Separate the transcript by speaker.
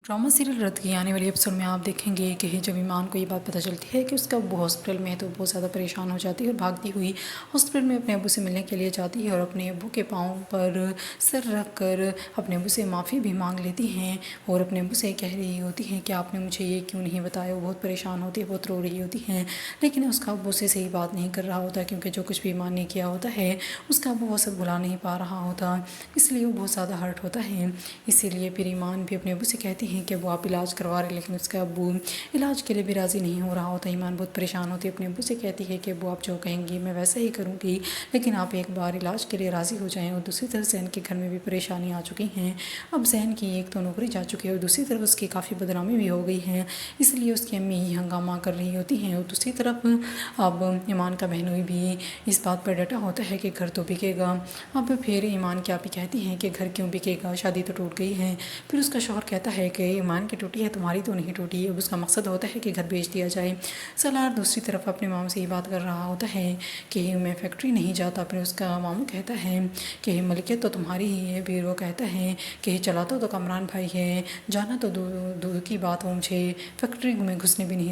Speaker 1: Drama serial रत की आने वाली एपिसोड में आप देखेंगे कि जब ईमान को ये बात पता चलती है कि उसका अब्बू हॉस्पिटल में है तो बहुत ज़्यादा परेशान हो जाती है और भागती हुई हॉस्पिटल में अपने अब्बू से मिलने के लिए जाती है और अपने अब्बू के पाँव पर सर रख कर अपने अब्बू से माफ़ी भी मांग लेती हैं और अपने अब्बू से कह रही होती हैं कि आपने मुझे ये क्यों नहीं बताया। वो बहुत परेशान होती है, बहुत रो रही होती हैं, लेकिन उसका अब्बू से सही बात नहीं कर रहा होता क्योंकि जो कुछ भी ईमान ने किया होता है उसका अब्बू वो सब भुला नहीं पा रहा होता, इसलिए वो बहुत ज़्यादा हर्ट होता है। इसीलिए फिर ईमान भी अपने अब्बू से कहती हैं कि वो आप इलाज करवा रहे, लेकिन उसका अब्बू इलाज के लिए भी राज़ी नहीं हो रहा होता। ईमान बहुत परेशान होती है, अपने अब्बू से कहती है कि वो आप जो कहेंगी मैं वैसा ही करूँगी, लेकिन आप एक बार इलाज के लिए राज़ी हो जाएं। और दूसरी तरफ जैन के घर में भी परेशानी आ चुकी हैं। अब जैन की एक तो नौकरी जा चुकी है और दूसरी तरफ उसकी काफ़ी बदनामी भी हो गई है, इसलिए उसकी अम्मी ही हंगामा कर रही होती हैं। और दूसरी तरफ अब ईमान का बहनोई भी इस बात पर डटा होता है कि घर तो बिकेगा। अब फिर ईमान की आपी कहती हैं कि घर क्यों बिकेगा, शादी तो टूट गई है। फिर उसका शौहर कहता है कि ईमान की टूटी है, तुम्हारी तो नहीं टूटी। अब उसका मकसद होता है कि घर बेच दिया जाए। सलार दूसरी तरफ अपने मामू से ये बात कर रहा होता है कि मैं फैक्ट्री नहीं जाता। फिर उसका मामू कहता है कि मलिकियत तो तुम्हारी ही है। फिर वो कहता है कि चलाता तो कमरान भाई है, जाना तो दूर दूर की बात हो, मुझे फैक्ट्री में घुसने भी नहीं